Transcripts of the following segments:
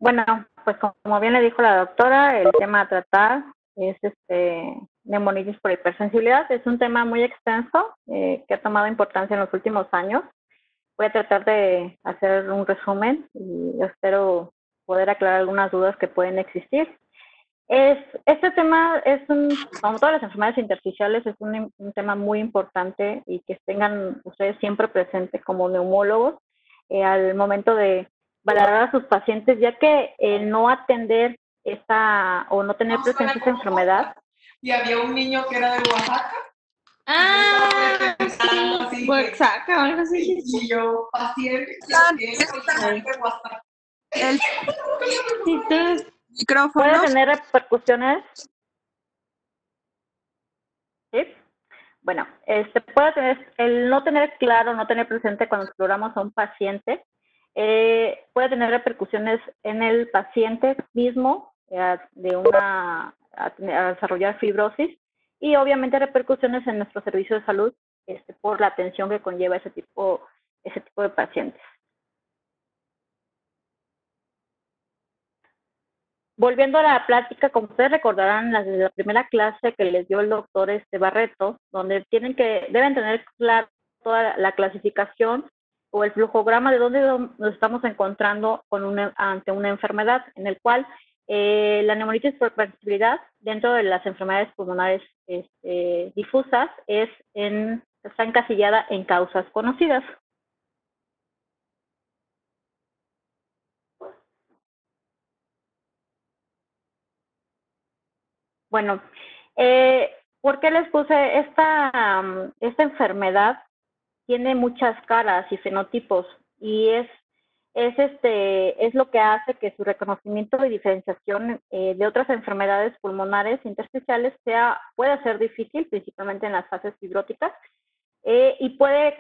Bueno, pues como bien le dijo la doctora, el tema a tratar es neumonitis por hipersensibilidad. Es un tema muy extenso que ha tomado importancia en los últimos años. Voy a tratar de hacer un resumen y espero poder aclarar algunas dudas que pueden existir. Este tema como todas las enfermedades intersticiales, es un tema muy importante y que tengan ustedes siempre presente como neumólogos al momento de valorar a sus pacientes, ya que no atender esta o no tener presente esta enfermedad. Y había un niño que era de Oaxaca. Sí, Oaxaca, algo así. Y yo, paciente, de Oaxaca. El micrófono. Puede tener repercusiones. ¿Sí? Bueno, puede tener, el no tener claro, no tener presente cuando exploramos a un paciente, puede tener repercusiones en el paciente mismo, a desarrollar fibrosis, y obviamente repercusiones en nuestro servicio de salud por la atención que conlleva ese tipo de pacientes. Volviendo a la plática, como ustedes recordarán, desde la primera clase que les dio el doctor Barreto, donde deben tener claro toda la clasificación o el flujograma de dónde nos estamos encontrando ante una enfermedad, en el cual la neumonitis por hipersensibilidad dentro de las enfermedades pulmonares difusas está encasillada en causas conocidas. Bueno, ¿por qué les puse esta enfermedad? Tiene muchas caras y fenotipos y es lo que hace que su reconocimiento y diferenciación de otras enfermedades pulmonares intersticiales pueda ser difícil, principalmente en las fases fibróticas, y puede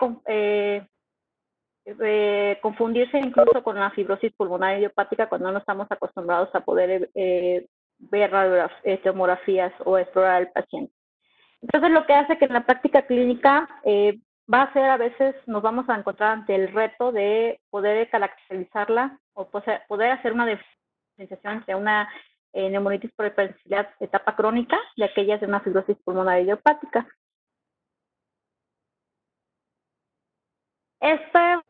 confundirse incluso con la fibrosis pulmonar idiopática cuando no estamos acostumbrados a poder ver tomografías o explorar al paciente. Entonces, lo que hace que en la práctica clínica va a ser, a veces nos vamos a encontrar ante el reto de poder caracterizarla o poder hacer una diferenciación entre una neumonitis por hipersensibilidad etapa crónica y aquellas de una fibrosis pulmonar idiopática. Eso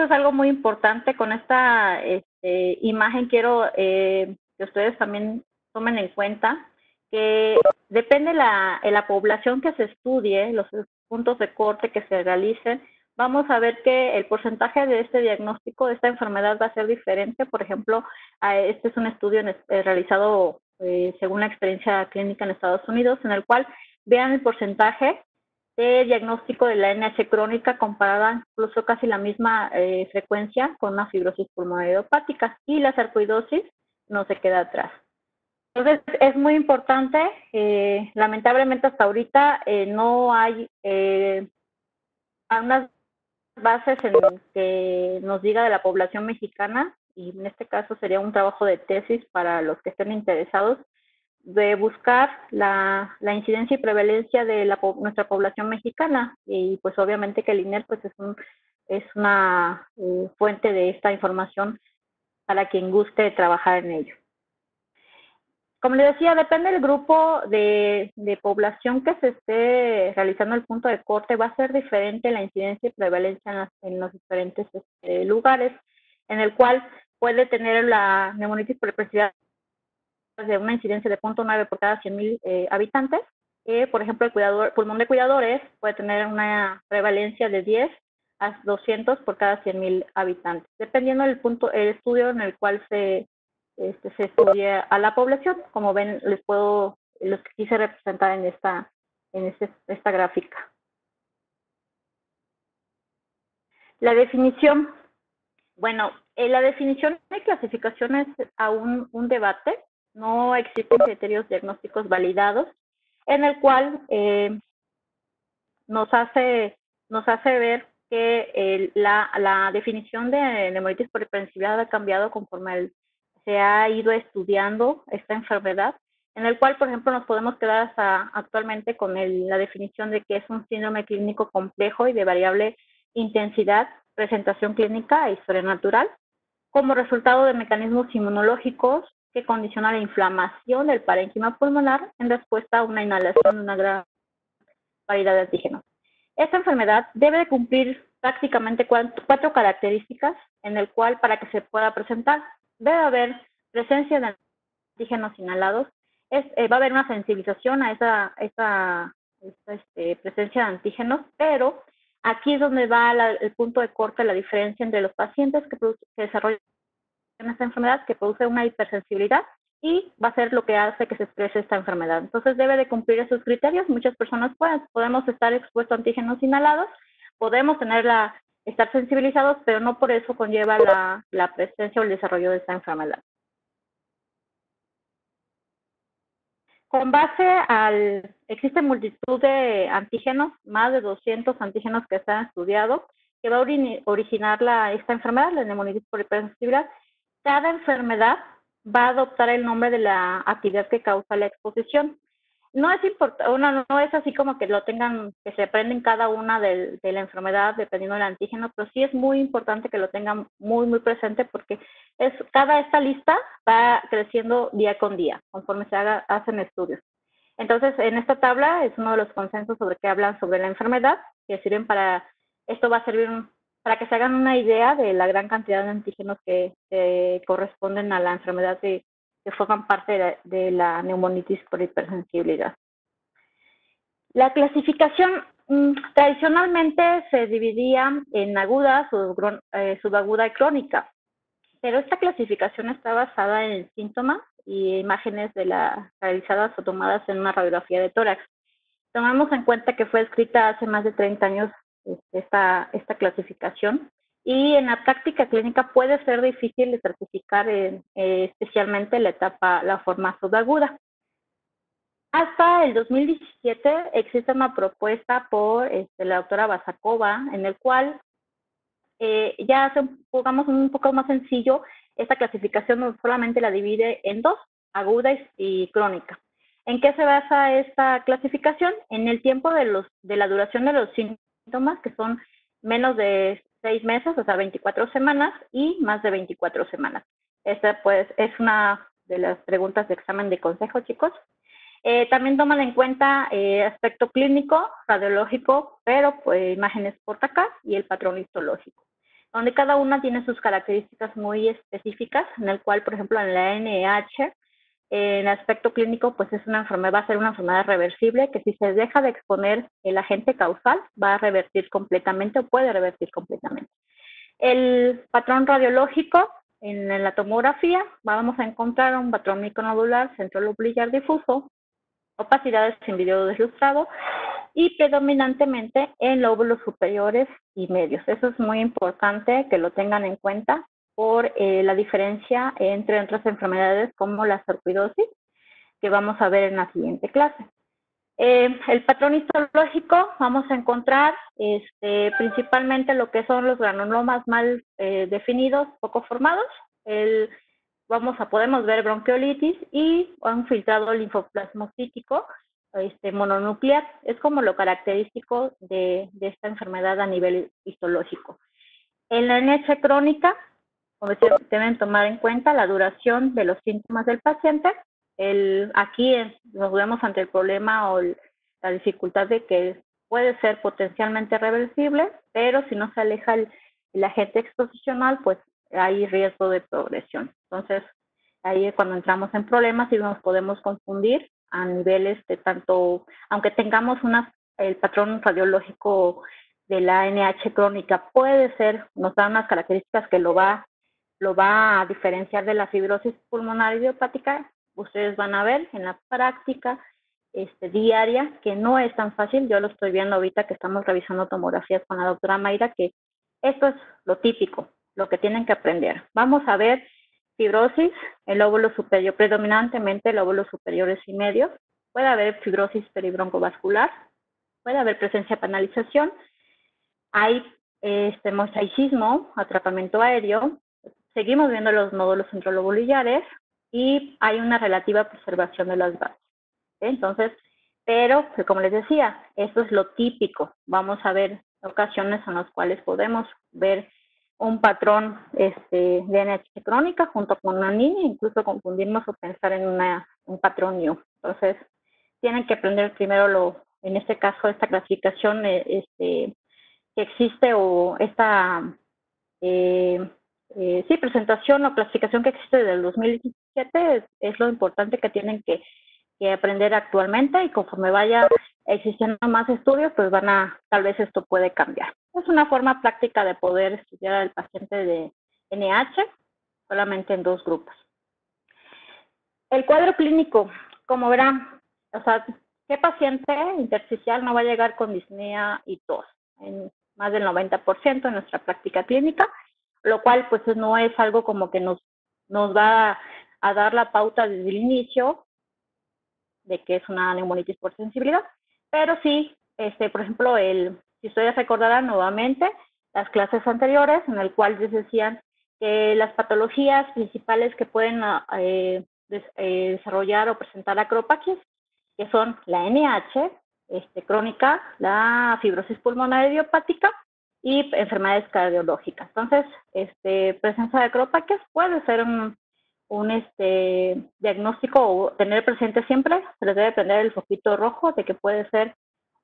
es algo muy importante. Con esta imagen quiero que ustedes también tomen en cuenta que depende de la población que se estudie, los puntos de corte que se realicen, vamos a ver que el porcentaje de este diagnóstico de esta enfermedad va a ser diferente. Por ejemplo, este es un estudio realizado según la experiencia clínica en Estados Unidos, en el cual vean el porcentaje de diagnóstico de la NH crónica comparada incluso casi la misma frecuencia con una fibrosis pulmonar idiopática, y la sarcoidosis no se queda atrás. Entonces, es muy importante, lamentablemente hasta ahorita no hay unas bases en que nos diga de la población mexicana, y en este caso sería un trabajo de tesis para los que estén interesados, de buscar la incidencia y prevalencia de nuestra población mexicana, y pues obviamente que el INER pues es una fuente de esta información para quien guste trabajar en ello. Como les decía, depende del grupo de población que se esté realizando el punto de corte, va a ser diferente la incidencia y prevalencia en los diferentes lugares, en el cual puede tener la neumonitis por hipersensibilidad de una incidencia de 0.9 por cada 100,000 habitantes. Por ejemplo, el pulmón de cuidadores puede tener una prevalencia de 10 a 200 por cada 100,000 habitantes, dependiendo del el estudio en el cual se estudia a la población. Como ven, los quise representar en esta gráfica. La definición. Bueno, la definición y clasificación es aún un debate. No existen criterios diagnósticos validados, en el cual nos hace ver que la definición de neumonitis por hipersensibilidad ha cambiado conforme se ha ido estudiando esta enfermedad, en el cual, por ejemplo, nos podemos quedar hasta actualmente con la definición de que es un síndrome clínico complejo y de variable intensidad, presentación clínica e historia natural, como resultado de mecanismos inmunológicos que condicionan la inflamación del parénquima pulmonar en respuesta a una inhalación de una gran variedad de antígenos. Esta enfermedad debe de cumplir prácticamente cuatro características en el cual para que se pueda presentar debe haber presencia de antígenos inhalados, va a haber una sensibilización a esa presencia de antígenos, pero aquí es donde va el punto de corte, la diferencia entre los pacientes que desarrollan esta enfermedad, que produce una hipersensibilidad, y va a ser lo que hace que se exprese esta enfermedad. Entonces debe de cumplir esos criterios. Muchas personas podemos estar expuestos a antígenos inhalados, podemos estar sensibilizados, pero no por eso conlleva la presencia o el desarrollo de esta enfermedad. Con base existe multitud de antígenos, más de 200 antígenos que se han estudiado, que va a originar esta enfermedad, la neumonitis por hipersensibilidad. Cada enfermedad va a adoptar el nombre de la actividad que causa la exposición. No es no es así como que que se aprenden cada una de la enfermedad dependiendo del antígeno, pero sí es muy importante que lo tengan muy, muy presente porque esta lista va creciendo día con día, conforme hacen estudios. Entonces, en esta tabla es uno de los consensos sobre que hablan sobre la enfermedad, que sirven esto va a servir para que se hagan una idea de la gran cantidad de antígenos que corresponden a la enfermedad que forman parte de la neumonitis por hipersensibilidad. La clasificación tradicionalmente se dividía en aguda, subaguda y crónica, pero esta clasificación está basada en síntomas y imágenes realizadas o tomadas en una radiografía de tórax. Tomamos en cuenta que fue escrita hace más de 30 años esta clasificación, y en la práctica clínica puede ser difícil de certificar especialmente la forma subaguda. Hasta el 2017 existe una propuesta por la doctora Basakova, en el cual ya pongamos un poco más sencillo, esta clasificación no solamente la divide en dos, aguda y crónica. ¿En qué se basa esta clasificación? En el tiempo de la duración de los síntomas, que son menos de 6 meses, o sea, 24 semanas, y más de 24 semanas. Esta, pues, es una de las preguntas de examen de consejo, chicos. También toman en cuenta aspecto clínico, radiológico, pero pues, imágenes por TACA y el patrón histológico, donde cada una tiene sus características muy específicas, en el cual, por ejemplo, en la NIH, en aspecto clínico, pues va a ser una enfermedad reversible, que si se deja de exponer el agente causal, va a revertir completamente o puede revertir completamente. El patrón radiológico, en la tomografía, vamos a encontrar un patrón micronodular centrolobular difuso, opacidades sin video deslustrado y predominantemente en lóbulos superiores y medios. Eso es muy importante que lo tengan en cuenta por la diferencia entre otras enfermedades como la sarcoidosis, que vamos a ver en la siguiente clase. El patrón histológico vamos a encontrar principalmente lo que son los granulomas mal definidos, poco formados. Podemos ver bronquiolitis y un filtrado linfoplasmocítico mononuclear. Es como lo característico de esta enfermedad a nivel histológico. En la NH crónica, deben tomar en cuenta la duración de los síntomas del paciente. Aquí nos vemos ante el problema o la dificultad de que puede ser potencialmente reversible, pero si no se aleja el agente exposicional, pues hay riesgo de progresión. Entonces, ahí es cuando entramos en problemas y nos podemos confundir a niveles de tanto, aunque tengamos el patrón radiológico de la NH crónica, nos da unas características que lo va a diferenciar de la fibrosis pulmonar idiopática. Ustedes van a ver en la práctica diaria que no es tan fácil. Yo lo estoy viendo ahorita que estamos revisando tomografías con la doctora Mayra, que esto es lo típico, lo que tienen que aprender. Vamos a ver fibrosis, el lóbulo superior, predominantemente lóbulos superiores y medios. Puede haber fibrosis peribroncovascular, puede haber presencia de penalización, hay mosaicismo, atrapamiento aéreo, seguimos viendo los nódulos centrolobulares y hay una relativa preservación de las bases. Entonces, pero como les decía, esto es lo típico. Vamos a ver ocasiones en las cuales podemos ver un patrón de NH crónica junto con una anemia, incluso confundirnos o pensar en un patrón new. Entonces, tienen que aprender primero en este caso, esta clasificación que existe o esta presentación o clasificación que existe desde el 2017 es lo importante que tienen que aprender actualmente, y conforme vaya existiendo más estudios, pues tal vez esto puede cambiar. Es una forma práctica de poder estudiar al paciente de NH solamente en 2 grupos. El cuadro clínico, como verán, o sea, ¿qué paciente intersticial no va a llegar con disnea y tos? En más del 90% en nuestra práctica clínica, lo cual pues no es algo como que nos va a dar la pauta desde el inicio de que es una neumonitis por sensibilidad, pero sí, por ejemplo, si ustedes recordarán nuevamente las clases anteriores, en el cual les decían que las patologías principales que pueden desarrollar o presentar acropaquias, que son la NH crónica, la fibrosis pulmonar idiopática y enfermedades cardiológicas. Entonces, presencia de acropaquias puede ser un diagnóstico o tener presente siempre, se les debe prender el foquito rojo de que puede ser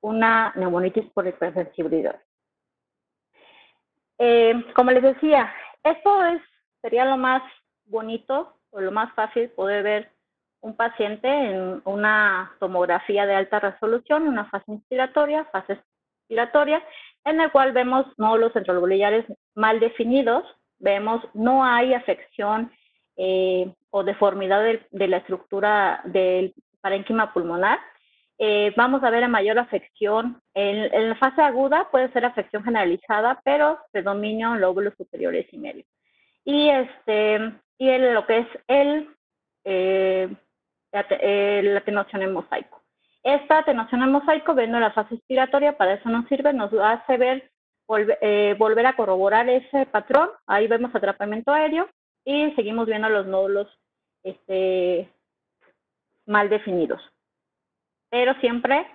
una neumonitis por hipersensibilidad. Como les decía, esto sería lo más bonito o lo más fácil poder ver un paciente en una tomografía de alta resolución, una fase inspiratoria, en el cual vemos nódulos centrolobulares mal definidos, vemos no hay afección o deformidad de la estructura del parénquima pulmonar. Vamos a ver a mayor afección. En la fase aguda puede ser afección generalizada, pero predominio en lóbulos superiores y medios. Y lo que es la atenuación en mosaico. Esta atenuación en mosaico, viendo la fase expiratoria, para eso nos sirve, nos hace ver, volver a corroborar ese patrón. Ahí vemos atrapamiento aéreo y seguimos viendo los nódulos mal definidos. Pero siempre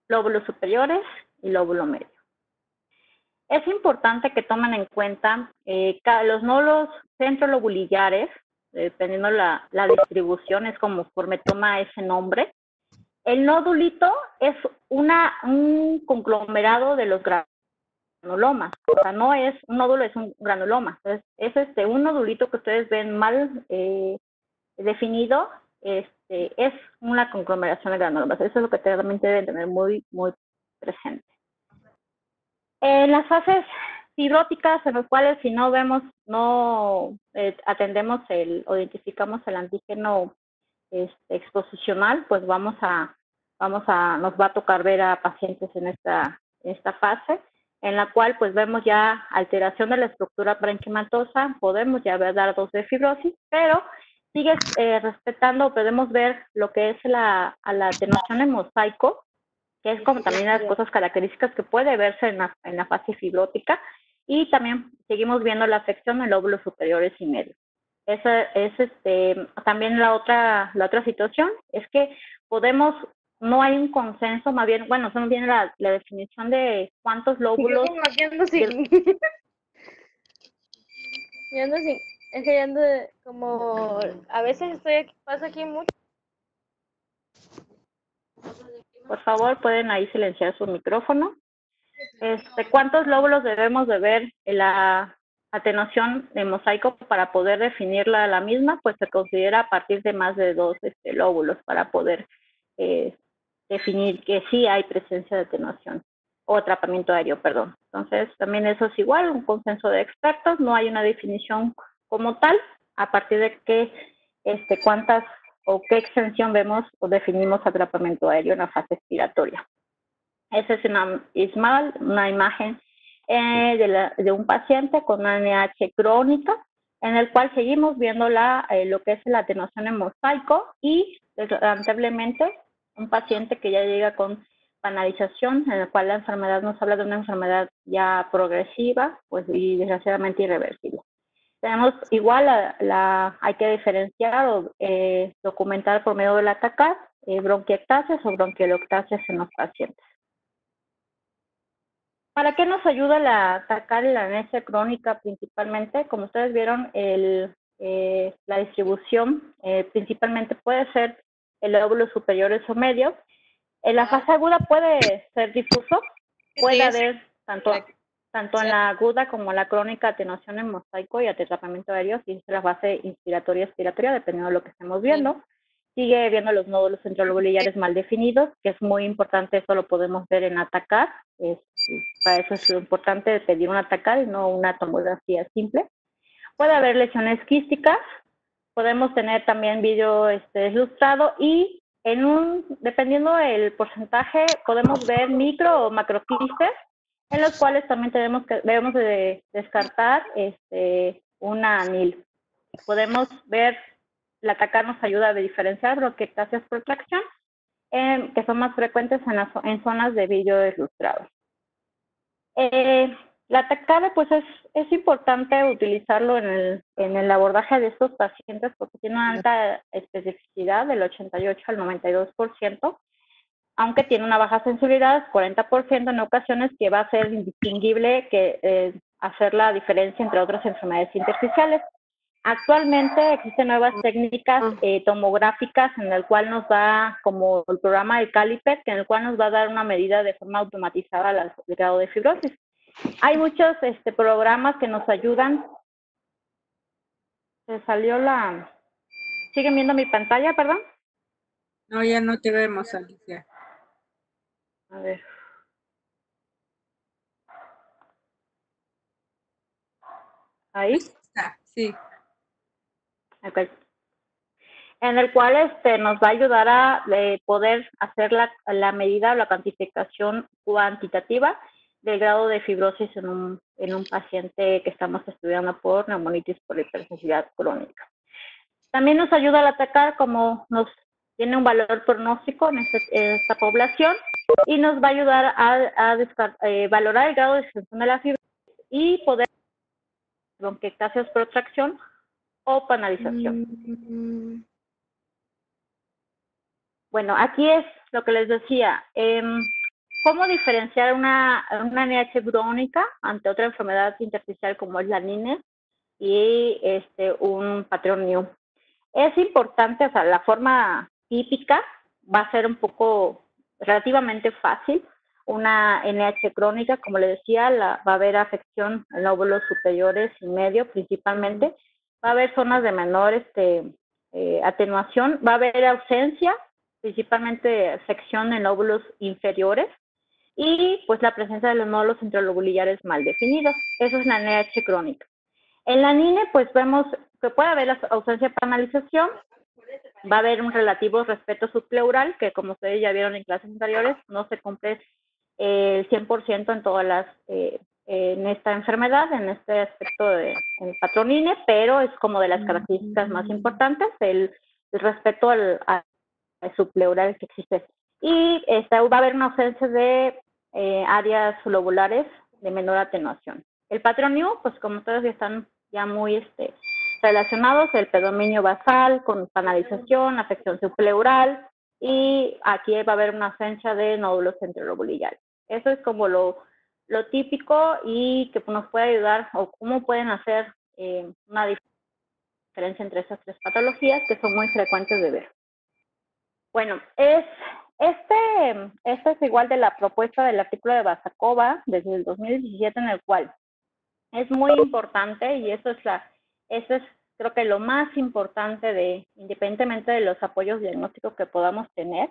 lóbulos superiores y lóbulo medio. Es importante que tomen en cuenta los nódulos centrolobulillares, dependiendo la distribución, es conforme toma ese nombre. El nodulito es un conglomerado de los granulomas, o sea, no es un nódulo, es un granuloma. Entonces, es un nodulito que ustedes ven mal definido, es una conglomeración de granulomas. Eso es lo que realmente deben tener muy, muy presente. En las fases fibróticas, en las cuales si no vemos, no atendemos o identificamos el antígeno exposicional, pues nos va a tocar ver a pacientes en esta fase, en la cual pues vemos ya alteración de la estructura parenquimatosa, podemos ya ver datos de fibrosis, pero sigue respetando, podemos ver lo que es la atenuación en mosaico, que es como también las cosas características que puede verse en la fase fibrótica, y también seguimos viendo la afección en lóbulos superiores y medios. Esa es también la otra situación, es que no hay un consenso, más bien, bueno, eso no viene la definición de cuántos lóbulos. Es que ando como, a veces paso aquí mucho. Por favor, pueden ahí silenciar su micrófono. ¿Cuántos lóbulos debemos de ver en la atenuación de mosaico para poder definirla la misma? Pues se considera a partir de más de 2 lóbulos para poder definir que sí hay presencia de atenuación o atrapamiento aéreo, perdón. Entonces, también eso es igual, un consenso de expertos, no hay una definición como tal, a partir de qué, cuántas o qué extensión vemos o definimos atrapamiento aéreo en la fase expiratoria. Esa es una imagen de un paciente con una NH crónica, en el cual seguimos viendo lo que es la atenuación en mosaico y, lamentablemente, un paciente que ya llega con banalización, en el cual la enfermedad nos habla de una enfermedad ya progresiva, pues, y desgraciadamente irreversible. Tenemos igual, hay que diferenciar o documentar por medio de la CACAR bronquiectasias o bronquioloctasias en los pacientes. ¿Para qué nos ayuda atacar la anesia crónica principalmente? Como ustedes vieron, la distribución principalmente puede ser en lóbulos superiores o medios. En la fase aguda puede ser difuso, puede haber tanto en la aguda como en la crónica atenuación en mosaico y aterrapamiento aéreo, si es la fase inspiratoria expiratoria, dependiendo de lo que estemos viendo. Sigue viendo los nódulos centrolobulares mal definidos, que es muy importante, eso lo podemos ver en atacar. Para eso es lo importante pedir un atacar y no una tomografía simple. Puede haber lesiones quísticas, podemos tener también vídeo ilustrado y dependiendo del porcentaje, podemos ver micro o macroquistes, en los cuales también debemos de descartar una anil. Podemos ver, el atacar nos ayuda a diferenciar bronquiectasias por tracción, que son más frecuentes en zonas de vídeo ilustrado. La atacada, pues es importante utilizarlo en el abordaje de estos pacientes porque tiene una alta especificidad del 88 al 92%, aunque tiene una baja sensibilidad, 40% en ocasiones, que va a ser indistinguible que hacer la diferencia entre otras enfermedades intersticiales. Actualmente existen nuevas técnicas tomográficas en el cual nos da, como el programa del Caliper, en el cual nos va a dar una medida de forma automatizada del grado de fibrosis. Hay muchos programas que nos ayudan. Se salió la... ¿Siguen viendo mi pantalla, perdón? No, ya no te vemos, Alicia. A ver. ¿Ahí? Sí. Ok. En el cual nos va a ayudar a poder hacer la medida o la cuantificación cuantitativa del grado de fibrosis en un paciente que estamos estudiando por neumonitis por hipersensibilidad crónica. También nos ayuda al atacar, como tiene un valor pronóstico en esta población, y nos va a ayudar a valorar el grado de extensión de la fibrosis y poder bronquiectasias por tracción o panalización. Bueno, aquí es lo que les decía. ¿Cómo diferenciar una NH crónica ante otra enfermedad intersticial como es la NINE y un patrón NEW? Es importante, o sea, la forma típica va a ser un poco relativamente fácil. Una NH crónica, como le decía, va a haber afección en lóbulos superiores y medio principalmente. Va a haber zonas de menor atenuación. Va a haber ausencia, principalmente afección en lóbulos inferiores. Y pues la presencia de los nódulos centrolobulares mal definidos. Eso es la NH crónica. En la NINE, pues vemos que puede haber la ausencia de panalización, va a haber un relativo respeto subpleural, que como ustedes ya vieron en clases anteriores, no se cumple el 100% en todas en esta enfermedad, en este aspecto del patrón NINE, pero es como de las características más importantes, el respeto al subpleural que existe. Y va a haber una ausencia de áreas lobulares de menor atenuación. El patrón NEW, pues como ustedes ya están ya muy relacionados, el predominio basal con panalización, afección subpleural, y aquí va a haber una ausencia de nódulos centrolobulares. Eso es como lo típico y que nos puede ayudar, o cómo pueden hacer una diferencia entre esas tres patologías que son muy frecuentes de ver. Bueno, este es igual de la propuesta del artículo de Basakova desde el 2017, en el cual es muy importante, y eso es creo que lo más importante independientemente de los apoyos diagnósticos que podamos tener,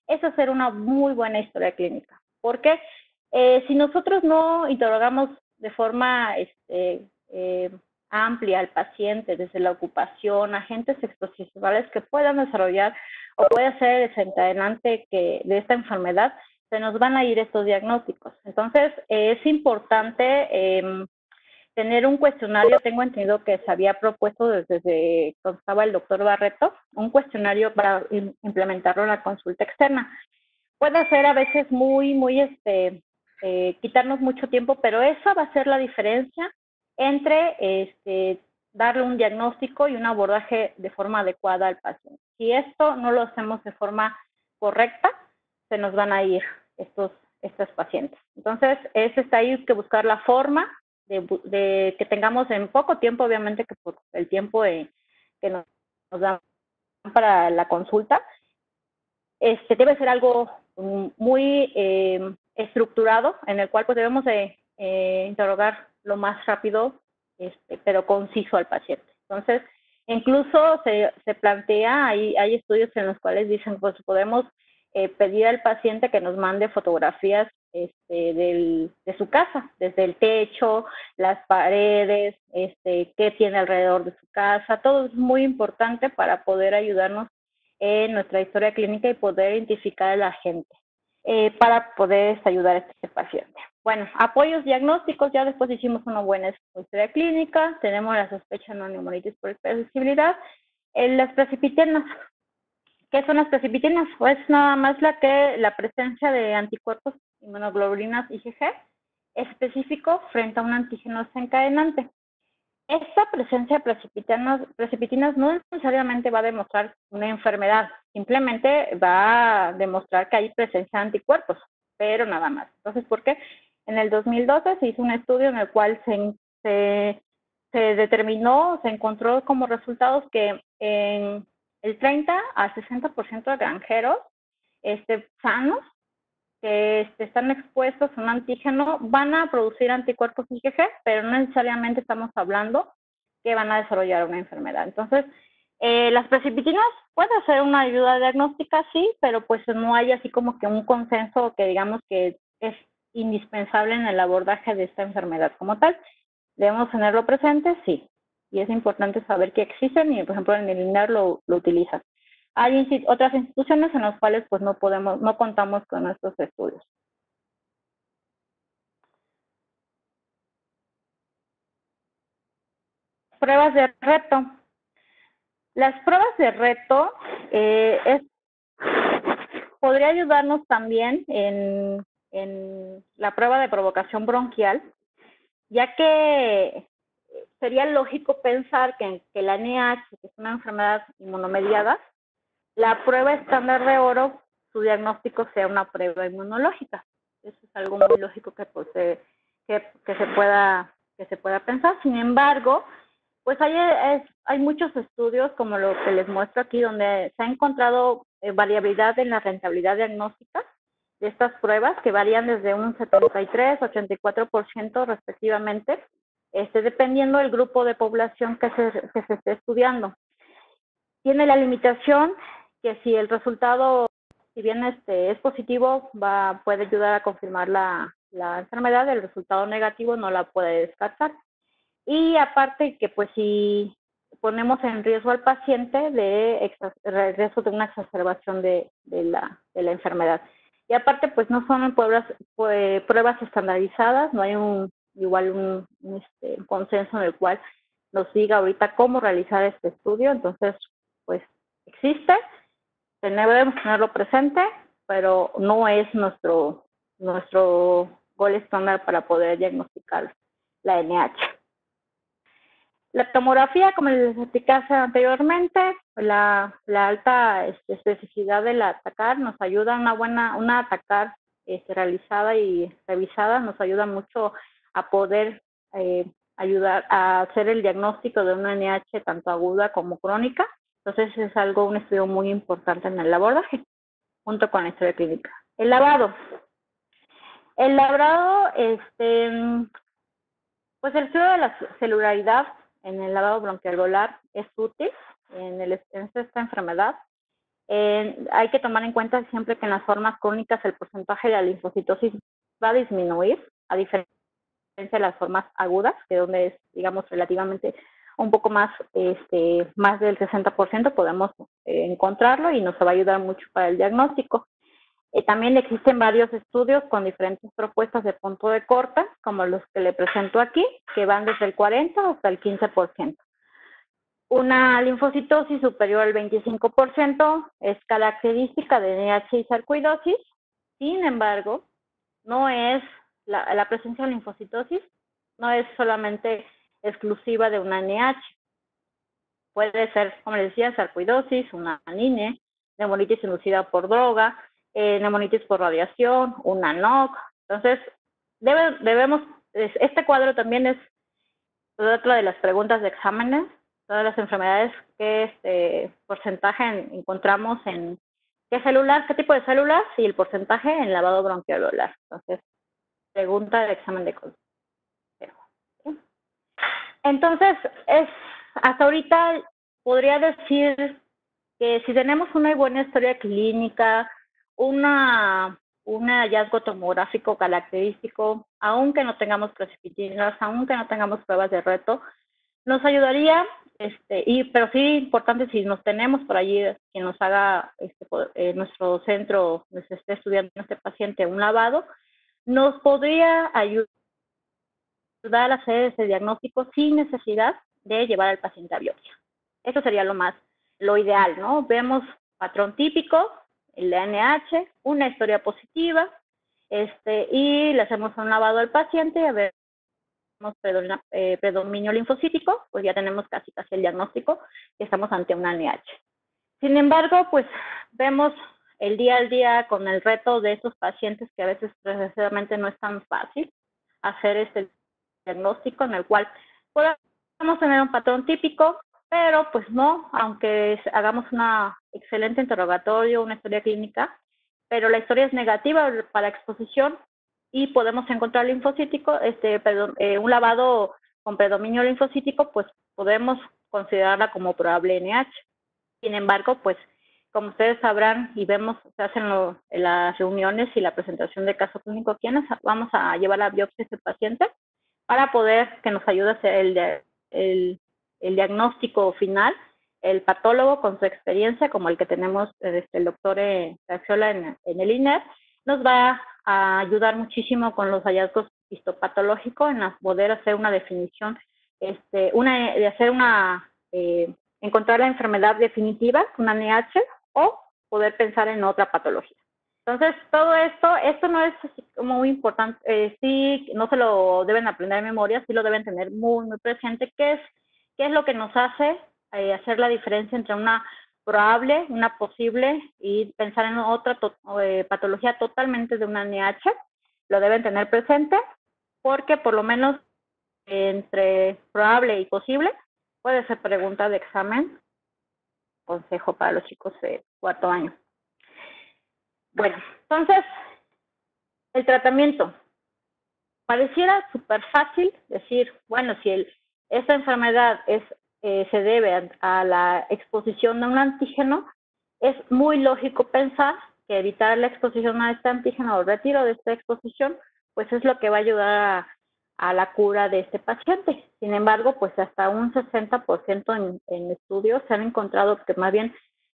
es hacer una muy buena historia clínica. Porque si nosotros no interrogamos de forma amplia al paciente, desde la ocupación, agentes exposicionales que puedan desarrollar o puede ser el desencadenante de esta enfermedad, se nos van a ir estos diagnósticos. Entonces, es importante tener un cuestionario. Tengo entendido que se había propuesto desde cuando estaba el doctor Barreto, un cuestionario para implementarlo en la consulta externa. Puede ser a veces quitarnos mucho tiempo, pero esa va a ser la diferencia entre darle un diagnóstico y un abordaje de forma adecuada al paciente. Si esto no lo hacemos de forma correcta, se nos van a ir estas pacientes. Entonces, hay que buscar la forma de que tengamos en poco tiempo, obviamente que por el tiempo que nos dan para la consulta, debe ser algo muy estructurado, en el cual pues debemos de interrogar lo más rápido, pero conciso al paciente. Entonces, incluso se plantea, hay estudios en los cuales dicen, pues podemos pedir al paciente que nos mande fotografías de su casa, desde el techo, las paredes, qué tiene alrededor de su casa. Todo es muy importante para poder ayudarnos en nuestra historia clínica y poder identificar a la gente para poder ayudar a este paciente. Bueno, apoyos diagnósticos, ya después hicimos una buena historia clínica, tenemos la sospecha de no neumonitis por hipersensibilidad. Las precipitenas, ¿qué son las precipitenas? Pues nada más la presencia de anticuerpos inmunoglobulinas IgG específico frente a un antígeno desencadenante. Esta presencia de precipitinas no necesariamente va a demostrar una enfermedad, simplemente va a demostrar que hay presencia de anticuerpos, pero nada más. Entonces, ¿por qué? En el 2012 se hizo un estudio en el cual se determinó, se encontró como resultados que en el 30 al 60% de granjeros sanos que están expuestos a un antígeno van a producir anticuerpos IgG, pero no necesariamente estamos hablando que van a desarrollar una enfermedad. Entonces, las precipitinas pueden ser una ayuda diagnóstica, sí, pero pues no hay así como que un consenso que digamos que es indispensable en el abordaje de esta enfermedad como tal. ¿Debemos tenerlo presente? Sí. Y es importante saber que existen y, por ejemplo, en el INER lo utilizan. Hay otras instituciones en las cuales pues no contamos con estos estudios. Pruebas de reto. Las pruebas de reto podría ayudarnos también en la prueba de provocación bronquial, ya que sería lógico pensar que la NIH, que es una enfermedad inmunomediada, la prueba estándar de oro, su diagnóstico sea una prueba inmunológica. Eso es algo muy lógico que se pueda pensar. Sin embargo, pues hay muchos estudios, como lo que les muestro aquí, donde se ha encontrado variabilidad en la rentabilidad diagnóstica de estas pruebas, que varían desde un 73, 84% respectivamente, dependiendo del grupo de población que se esté estudiando. Tiene la limitación que si el resultado, si bien es positivo, puede ayudar a confirmar la enfermedad, el resultado negativo no la puede descartar. Y aparte que pues si ponemos en riesgo al paciente de riesgo de una exacerbación de la enfermedad. Y aparte pues no son pruebas estandarizadas, no hay un consenso en el cual nos diga ahorita cómo realizar este estudio. Entonces pues existe, debemos tenerlo presente, pero no es nuestro gol estándar para poder diagnosticar la NH. La tomografía, como les explicé anteriormente, la alta especificidad del atacar nos ayuda, una atacar realizada y revisada nos ayuda mucho a poder ayudar a hacer el diagnóstico de una NH tanto aguda como crónica. Entonces es un estudio muy importante en el abordaje, junto con la historia clínica. El lavado. El lavado, pues el estudio de la celularidad en el lavado bronquialveolar es útil en esta enfermedad. Hay que tomar en cuenta siempre que en las formas crónicas el porcentaje de la linfocitosis va a disminuir, a diferencia de las formas agudas, que donde es, digamos, relativamente un poco más del 60% podemos encontrarlo y nos va a ayudar mucho para el diagnóstico. También existen varios estudios con diferentes propuestas de punto de corte, como los que le presento aquí, que van desde el 40 hasta el 15%. Una linfocitosis superior al 25% es característica de NH y sarcoidosis. Sin embargo, no es la presencia de linfocitosis no es solamente exclusiva de una NH. Puede ser, como les decía, sarcoidosis, una anine, neumonitis inducida por droga, neumonitis por radiación, una NOC. Entonces, este cuadro también es otra de las preguntas de exámenes, todas las enfermedades que porcentaje encontramos en qué celular, qué tipo de células y el porcentaje en lavado bronquialveolar. Entonces, pregunta del examen de consejo. ¿Sí? Entonces, hasta ahorita podría decir que si tenemos una buena historia clínica, un hallazgo tomográfico característico, aunque no tengamos precipitinas, aunque no tengamos pruebas de reto, nos ayudaría, pero sí importante si nos tenemos por allí quien nos haga nuestro centro, nos esté estudiando este paciente un lavado, nos podría ayudar a hacer ese diagnóstico sin necesidad de llevar al paciente a biopsia. Eso sería lo ideal, ¿no? Vemos patrón típico, el ANH, una historia positiva, y le hacemos un lavado al paciente y a ver predominio linfocítico, pues ya tenemos casi el diagnóstico y estamos ante un ANH. Sin embargo, pues vemos el día al día con el reto de estos pacientes que a veces precisamente no es tan fácil hacer este diagnóstico en el cual podemos tener un patrón típico, pero pues no, aunque hagamos una excelente interrogatorio, una historia clínica, pero la historia es negativa para exposición y podemos encontrar linfocítico, un lavado con predominio linfocítico, pues podemos considerarla como probable NH. Sin embargo, pues como ustedes sabrán y vemos, se hacen las reuniones y la presentación de caso clínico, ¿quiénes vamos a llevar la biopsia a este paciente? Para poder que nos ayude a hacer el diagnóstico final, el patólogo con su experiencia, como el que tenemos el doctor Gaxiola en el INER, nos va a ayudar muchísimo con los hallazgos histopatológicos en poder hacer una definición, encontrar la enfermedad definitiva, una NH, o poder pensar en otra patología. Entonces, todo esto no es como muy importante, sí, no se lo deben aprender de memoria, sí lo deben tener muy, muy presente, qué es lo que nos hace hacer la diferencia entre una probable, una posible, y pensar en otra patología totalmente de una NH, lo deben tener presente, porque por lo menos entre probable y posible, puede ser pregunta de examen, consejo para los chicos de cuarto año. Bueno, entonces, el tratamiento. Pareciera súper fácil decir, bueno, si esta enfermedad se debe a la exposición de un antígeno, es muy lógico pensar que evitar la exposición a este antígeno o el retiro de esta exposición, pues es lo que va a ayudar a la cura de este paciente. Sin embargo, pues hasta un 60% en estudios se han encontrado que más bien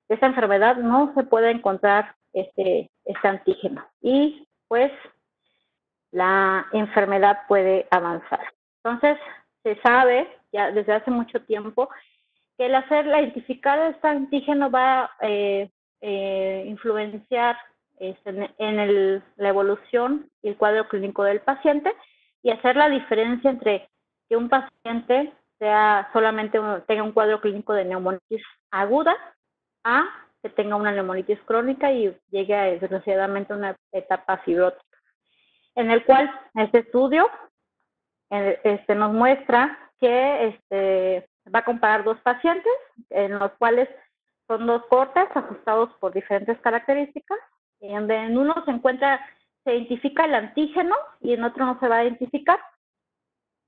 esta enfermedad no se puede encontrar este antígeno y pues la enfermedad puede avanzar. Entonces, se sabe ya desde hace mucho tiempo que la identificar este antígeno va a influenciar en la evolución y el cuadro clínico del paciente y hacer la diferencia entre que un paciente tenga un cuadro clínico de neumonitis aguda a que tenga una neumonitis crónica y llegue desgraciadamente a una etapa fibrótica, en el cual este estudio nos muestra que va a comparar dos pacientes, en los cuales son dos cortes ajustados por diferentes características, y donde en uno se identifica el antígeno y en otro no se va a identificar.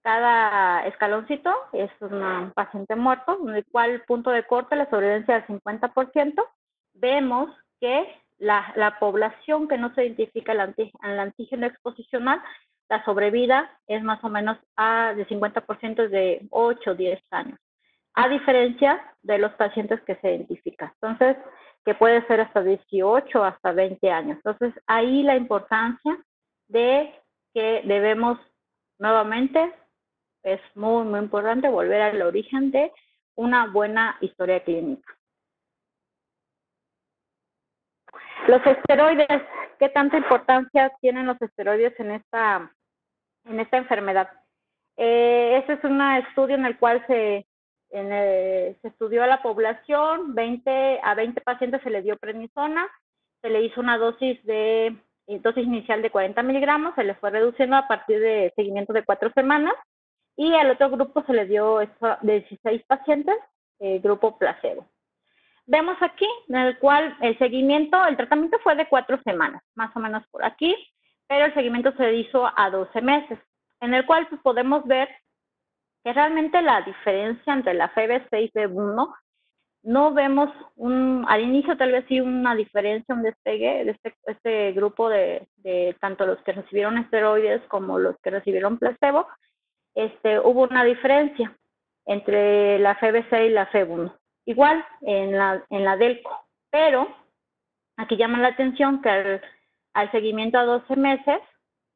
Cada escaloncito es un paciente muerto, en el cual el punto de corte, la sobrevivencia del 50%, vemos que la población que no se identifica el antígeno exposicional, la sobrevida es más o menos de 50% de 8 o 10 años, a diferencia de los pacientes que se identifican. Entonces, que puede ser hasta 18 o hasta 20 años. Entonces, ahí la importancia de que debemos nuevamente, es muy, muy importante volver al origen de una buena historia clínica. Los esteroides, ¿qué tanta importancia tienen los esteroides en esta enfermedad? Este es un estudio en el cual se estudió a la población, a 20 pacientes se les dio prednisona se le hizo una dosis inicial de 40 miligramos, se le fue reduciendo a partir de seguimiento de 4 semanas, y al otro grupo se le dio 16 pacientes, grupo placebo. Vemos aquí en el cual el tratamiento fue de 4 semanas, más o menos por aquí, pero el seguimiento se hizo a 12 meses, en el cual pues, podemos ver que realmente la diferencia entre la FEB6 y FEB1, no vemos al inicio tal vez sí una diferencia, un despegue de este grupo de tanto los que recibieron esteroides como los que recibieron placebo. Hubo una diferencia entre la FEB6 y la FEB1. Igual en la DELCO, pero aquí llama la atención que al seguimiento a 12 meses,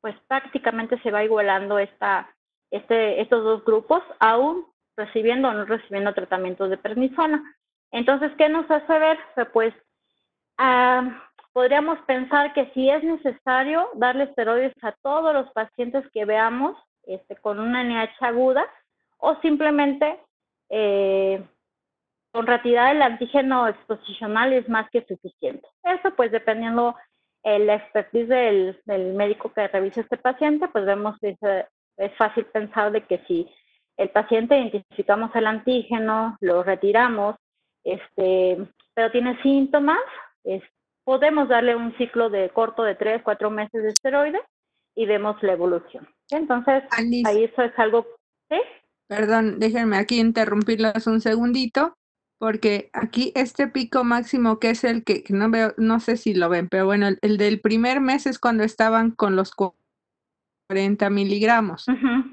pues prácticamente se va igualando estos dos grupos, aún recibiendo o no recibiendo tratamientos de prednisona. Entonces, ¿qué nos hace ver? Pues podríamos pensar que si es necesario darle esteroides a todos los pacientes que veamos con una NIH aguda, o simplemente con retirar el antígeno exposicional es más que suficiente. Eso pues dependiendo la expertise del médico que revise este paciente, pues vemos que es fácil pensar de que si el paciente identificamos el antígeno, lo retiramos, pero tiene síntomas, podemos darle un ciclo corto de 3, 4 meses de esteroides y vemos la evolución. Entonces, Alice, ahí eso es algo, ¿sí? perdón, déjenme aquí interrumpirlas un segundito, porque aquí este pico máximo que es el que no veo, no sé si lo ven, pero bueno, el del primer mes es cuando estaban con los 40 miligramos.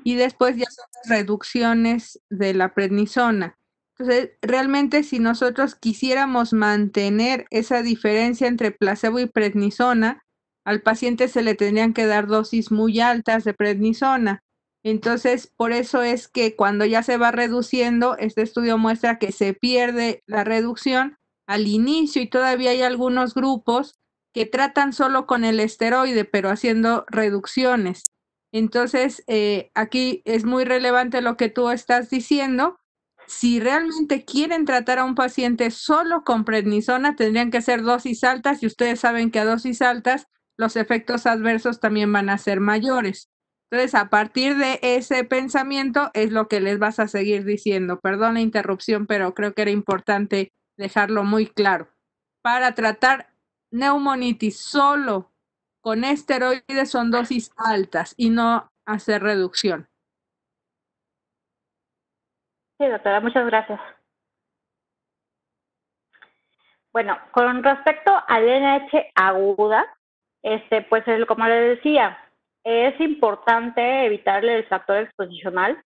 Y después ya son las reducciones de la prednisona. Entonces, realmente si nosotros quisiéramos mantener esa diferencia entre placebo y prednisona, al paciente se le tendrían que dar dosis muy altas de prednisona. Entonces, por eso es que cuando ya se va reduciendo, este estudio muestra que se pierde la reducción al inicio, y todavía hay algunos grupos que tratan solo con el esteroide, pero haciendo reducciones. Entonces, aquí es muy relevante lo que tú estás diciendo. Si realmente quieren tratar a un paciente solo con prednisona, tendrían que ser dosis altas, y ustedes saben que a dosis altas los efectos adversos también van a ser mayores. Entonces, a partir de ese pensamiento es lo que les vas a seguir diciendo. Perdón la interrupción, pero creo que era importante dejarlo muy claro. Para tratar neumonitis solo con esteroides son dosis altas y no hacer reducción. Sí, doctora, muchas gracias. Bueno, con respecto al NIH aguda, pues como le decía, es importante evitarle el factor exposicional.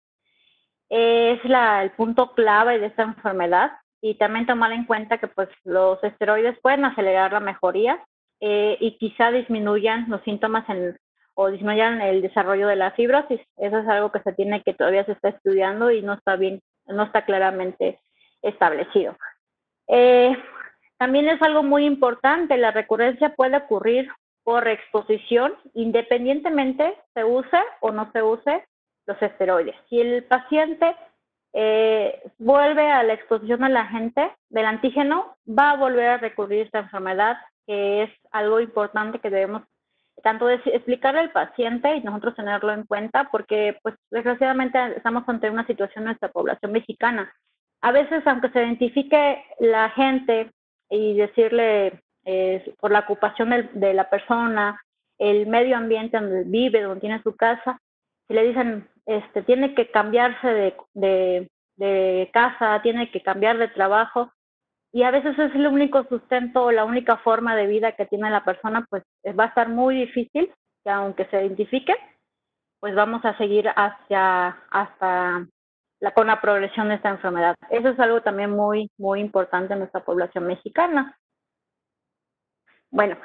Es el punto clave de esta enfermedad, y también tomar en cuenta que pues los esteroides pueden acelerar la mejoría y quizá disminuyan los síntomas o disminuyan el desarrollo de la fibrosis. Eso es algo que todavía se está estudiando y no está claramente establecido. También es algo muy importante, la recurrencia puede ocurrir por exposición, independientemente se use o no se use los esteroides. Si el paciente vuelve a la exposición al agente del antígeno, va a volver a recurrir a esta enfermedad, que es algo importante que debemos tanto explicarle al paciente y nosotros tenerlo en cuenta, porque pues desgraciadamente estamos ante una situación en nuestra población mexicana. A veces, aunque se identifique la gente y decirle por la ocupación de la persona, el medio ambiente donde vive, donde tiene su casa, si le dicen, tiene que cambiarse de casa, tiene que cambiar de trabajo, y a veces es el único sustento o la única forma de vida que tiene la persona, pues va a estar muy difícil que aunque se identifique, pues vamos a seguir hasta con la progresión de esta enfermedad. Eso es algo también muy, muy importante en nuestra población mexicana. Bueno,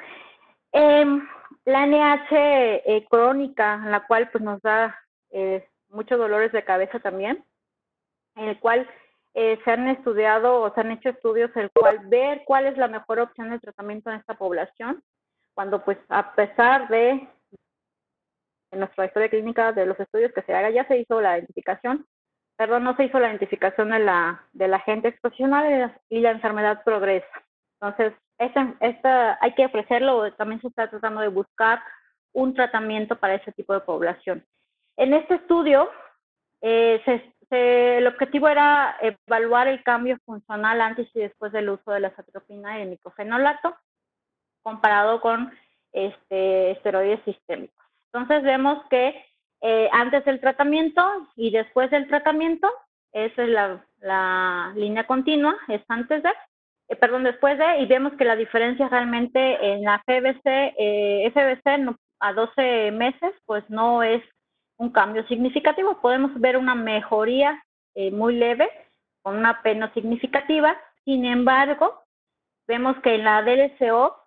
la NH crónica, en la cual pues nos da muchos dolores de cabeza también, en el cual se han estudiado o se han hecho estudios el cual ver cuál es la mejor opción de tratamiento en esta población, cuando pues a pesar de nuestra historia clínica de los estudios que se haga, ya se hizo la identificación, no se hizo la identificación del agente exposicional y la enfermedad progresa. Entonces, hay que ofrecerlo, también se está tratando de buscar un tratamiento para ese tipo de población. En este estudio, el objetivo era evaluar el cambio funcional antes y después del uso de la atropina y el micofenolato, comparado con esteroides sistémicos. Entonces vemos que antes del tratamiento y después del tratamiento, esa es la línea continua, es antes de, después de, y vemos que la diferencia realmente en la FBC no, a 12 meses, pues no es un cambio significativo. Podemos ver una mejoría muy leve, con una P no significativa. Sin embargo, vemos que en la DLCO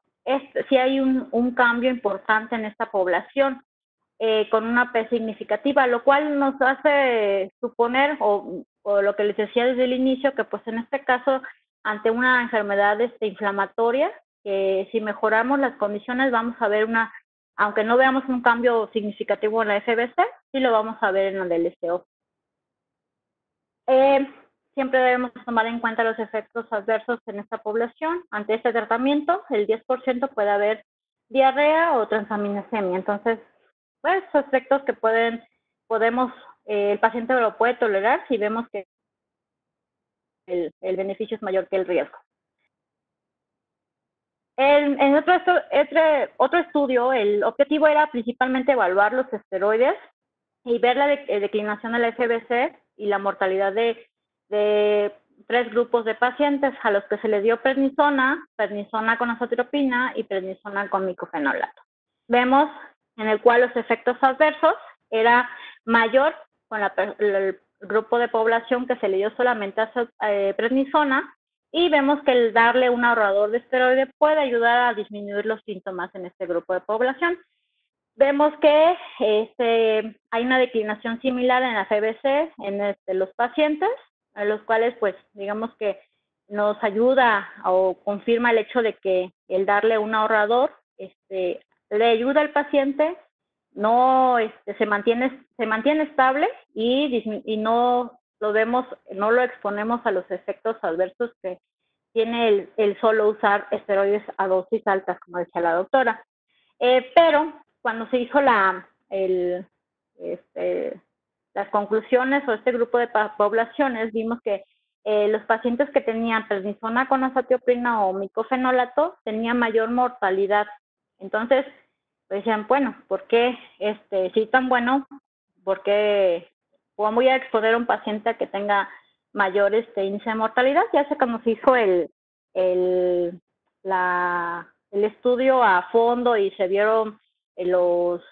sí hay un cambio importante en esta población, con una P significativa, lo cual nos hace suponer, o lo que les decía desde el inicio, que pues en este caso, ante una enfermedad inflamatoria, que si mejoramos las condiciones vamos a ver aunque no veamos un cambio significativo en la FBC, sí lo vamos a ver en la DLCO. Siempre debemos tomar en cuenta los efectos adversos en esta población. Ante este tratamiento, el 10% puede haber diarrea o transaminasemia. Entonces, pues, efectos que el paciente lo puede tolerar si vemos que el beneficio es mayor que el riesgo. En otro estudio, el objetivo era principalmente evaluar los esteroides y ver la declinación de la FBC y la mortalidad de 3 grupos de pacientes a los que se les dio prednisona con azatropina y prednisona con micofenolato. Vemos en el cual los efectos adversos era mayor con el grupo de población que se le dio solamente prednisona, y vemos que el darle un ahorrador de esteroide puede ayudar a disminuir los síntomas en este grupo de población. Vemos que hay una declinación similar en la FBC en los pacientes, a los cuales, pues, digamos que nos ayuda o confirma el hecho de que el darle un ahorrador le ayuda al paciente, no se mantiene estable y no lo exponemos a los efectos adversos que tiene el solo usar esteroides a dosis altas, como decía la doctora. Pero cuando se hizo las conclusiones o este grupo de poblaciones, vimos que los pacientes que tenían prednisona con azatioprina o micofenolato tenían mayor mortalidad. Entonces, decían, bueno, ¿por qué si tan bueno? ¿Por qué voy a exponer a un paciente a que tenga mayor índice de mortalidad? Ya se cuando se hizo el estudio a fondo y se vieron los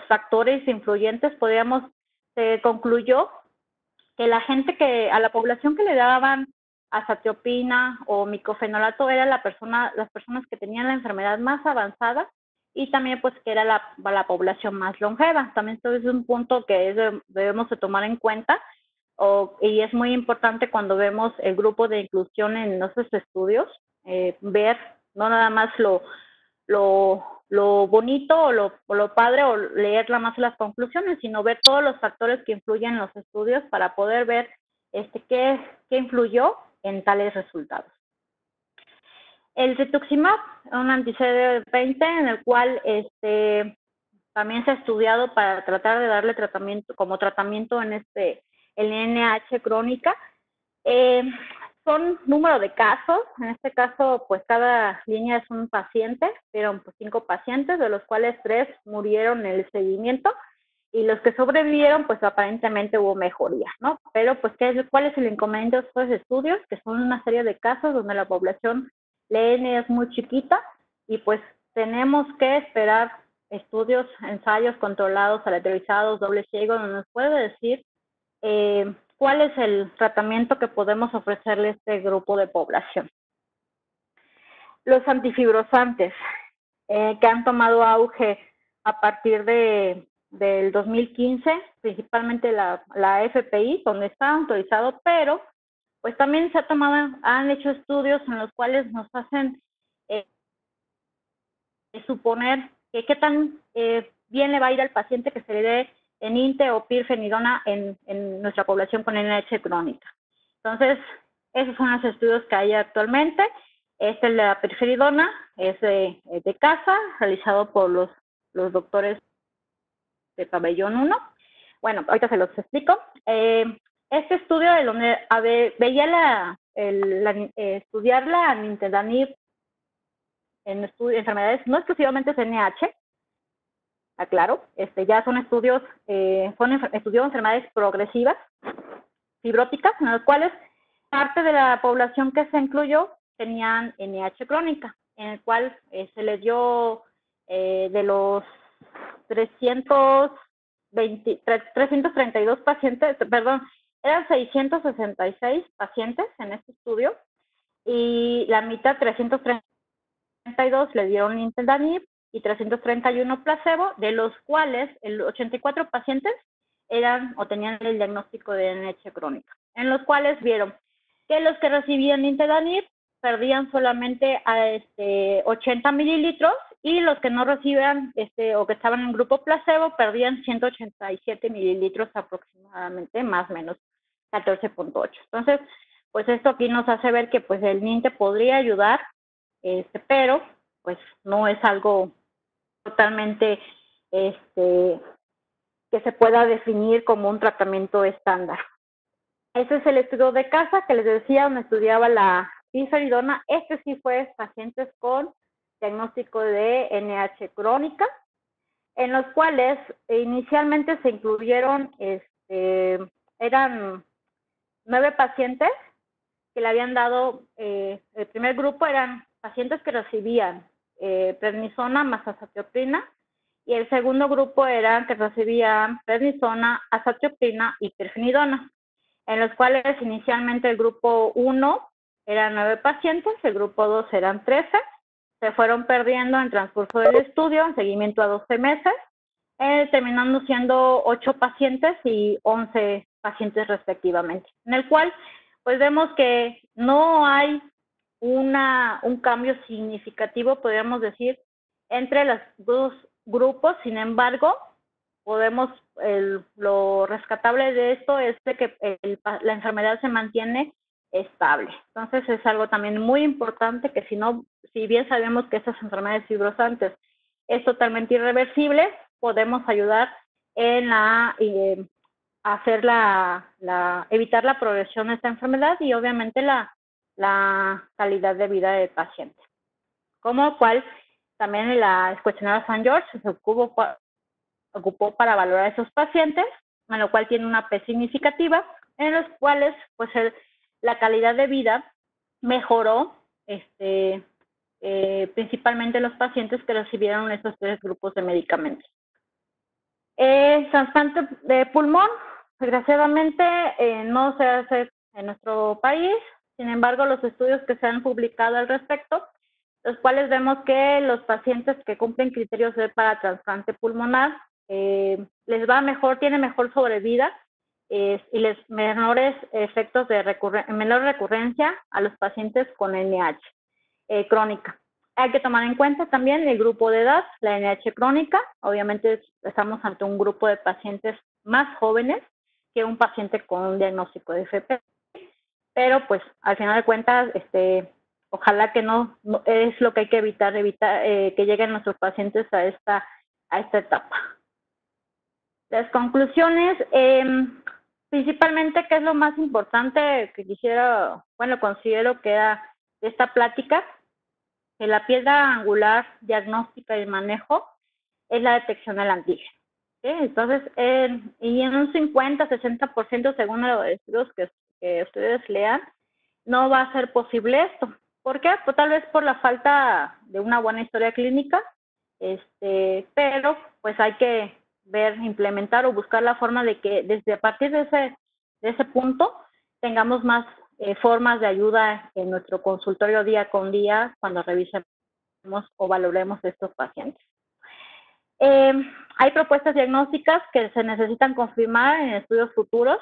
factores influyentes, se concluyó que a la población que le daban azatropina o micofenolato era las personas que tenían la enfermedad más avanzada, y también pues que era la población más longeva. También esto es un punto que debemos de tomar en cuenta, y es muy importante cuando vemos el grupo de inclusión en nuestros estudios, ver no nada más lo bonito o lo padre o leer nada más las conclusiones, sino ver todos los factores que influyen en los estudios para poder ver qué influyó en tales resultados. El rituximab, un anti-CD20 en el cual también se ha estudiado para tratar de darle tratamiento en NH crónica. Son número de casos. En este caso, pues cada línea es un paciente, pero pues 5 pacientes, de los cuales 3 murieron en el seguimiento, y los que sobrevivieron, pues aparentemente hubo mejoría, ¿no? Pero pues, ¿cuál es el inconveniente de estos estudios? Que son una serie de casos donde la población LN es muy chiquita, y pues tenemos que esperar ensayos controlados, aleatorizados, doble ciego, donde nos puede decir cuál es el tratamiento que podemos ofrecerle a este grupo de población. Los antifibrosantes, que han tomado auge a partir del 2015, principalmente la FPI, donde está autorizado, pero pues también han hecho estudios en los cuales nos hacen suponer que qué tan bien le va a ir al paciente que se le dé en INTE o pirfenidona en nuestra población con NH crónica. Entonces, esos son los estudios que hay actualmente. Este es la pirfenidona, es de casa, realizado por los doctores de pabellón 1. Bueno, ahorita se los explico. Este estudio de donde veía estudiar la nintedanib en enfermedades no exclusivamente CNH, aclaro, ya son estudios, estudió enfermedades progresivas, fibróticas, en las cuales parte de la población que se incluyó tenían NH crónica, en el cual se les dio de los 332 pacientes, perdón, eran 666 pacientes en este estudio, y la mitad, 332, le dieron nintedanib y 331 placebo, de los cuales el 84 pacientes eran o tenían el diagnóstico de NH crónica, en los cuales vieron que los que recibían nintedanib perdían solamente a 80 mililitros, y los que no recibían o que estaban en grupo placebo perdían 187 mililitros aproximadamente, más o menos 14.8. Entonces, pues esto aquí nos hace ver que pues el NINTE podría ayudar, pero pues no es algo totalmente que se pueda definir como un tratamiento estándar. Ese es el estudio de casa que les decía, donde estudiaba la pirfenidona. Este sí fue pacientes con diagnóstico de NH crónica, en los cuales inicialmente se incluyeron, eran 9 pacientes que le habían dado, el primer grupo eran pacientes que recibían prednisona más azatioprina, y el segundo grupo eran que recibían prednisona, azatioprina y pirfenidona, en los cuales inicialmente el grupo 1 eran 9 pacientes, el grupo 2 eran 13, se fueron perdiendo en transcurso del estudio, en seguimiento a 12 meses, terminando siendo 8 pacientes y 11 pacientes respectivamente, en el cual pues vemos que no hay un cambio significativo, podríamos decir, entre los dos grupos. Sin embargo, lo rescatable de esto es de que la enfermedad se mantiene estable. Entonces es algo también muy importante, que si bien sabemos que estas enfermedades fibrosantes es totalmente irreversible, podemos ayudar en evitar la progresión de esta enfermedad y obviamente la calidad de vida del paciente. Como cual también el cuestionario St. George se ocupó para valorar a esos pacientes, en lo cual tiene una P significativa, en los cuales pues la calidad de vida mejoró, principalmente los pacientes que recibieron estos 3 grupos de medicamentos. Trasplante de pulmón, desgraciadamente no se hace en nuestro país. Sin embargo, los estudios que se han publicado al respecto, los cuales vemos que los pacientes que cumplen criterios para trasplante pulmonar les va mejor, tienen mejor sobrevida y menores efectos de menor recurrencia a los pacientes con NH crónica. Hay que tomar en cuenta también el grupo de edad, la NH crónica. Obviamente estamos ante un grupo de pacientes más jóvenes que un paciente con un diagnóstico de FP, pero pues al final de cuentas, ojalá que no es lo que hay que evitar que lleguen nuestros pacientes a esta etapa. Las conclusiones, principalmente, ¿qué es lo más importante que considero que era de esta plática? Que la piedra angular diagnóstica y manejo es la detección del antígeno. ¿Sí? Entonces, y en un 50-60% según los estudios que ustedes lean, no va a ser posible esto. ¿Por qué? Pues tal vez por la falta de una buena historia clínica, pero pues hay que implementar o buscar la forma de que desde a partir de ese punto tengamos más formas de ayuda en nuestro consultorio día con día cuando revisemos o valoremos estos pacientes. Hay propuestas diagnósticas que se necesitan confirmar en estudios futuros.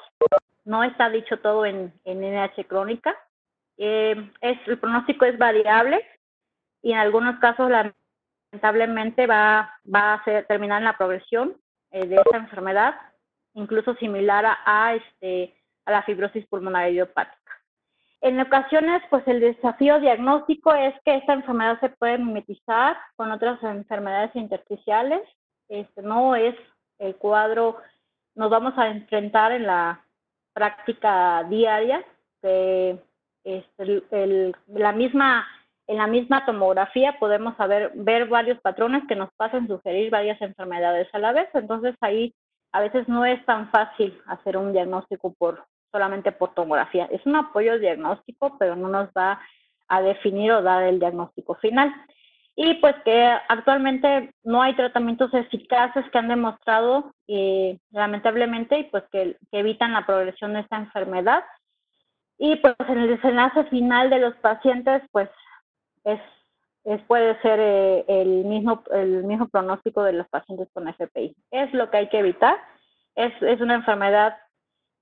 No está dicho todo en NH crónica. El pronóstico es variable y en algunos casos lamentablemente va a terminar en la progresión de esta enfermedad, incluso similar a la fibrosis pulmonar idiopática. En ocasiones, pues el desafío diagnóstico es que esta enfermedad se puede mimetizar con otras enfermedades intersticiales. No es el cuadro, nos vamos a enfrentar en la práctica diaria, que en la misma tomografía podemos ver varios patrones que nos pasan sugerir varias enfermedades a la vez. Entonces ahí a veces no es tan fácil hacer un diagnóstico solamente por tomografía. Es un apoyo diagnóstico, pero no nos va a definir o dar el diagnóstico final. Y pues que actualmente no hay tratamientos eficaces que han demostrado, lamentablemente, y pues que evitan la progresión de esta enfermedad. Y pues en el desenlace final de los pacientes, pues puede ser el mismo pronóstico de los pacientes con FPI. Es lo que hay que evitar. Es una enfermedad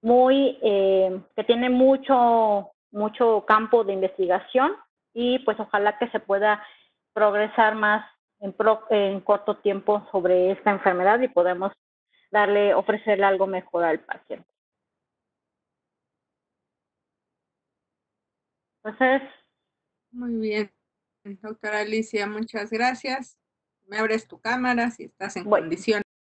que tiene mucho campo de investigación, y pues ojalá que se pueda progresar más en corto tiempo sobre esta enfermedad y podemos ofrecerle algo mejor al paciente. Entonces, Muy bien, doctora Alicia, muchas gracias. Me abres tu cámara si estás en condiciones.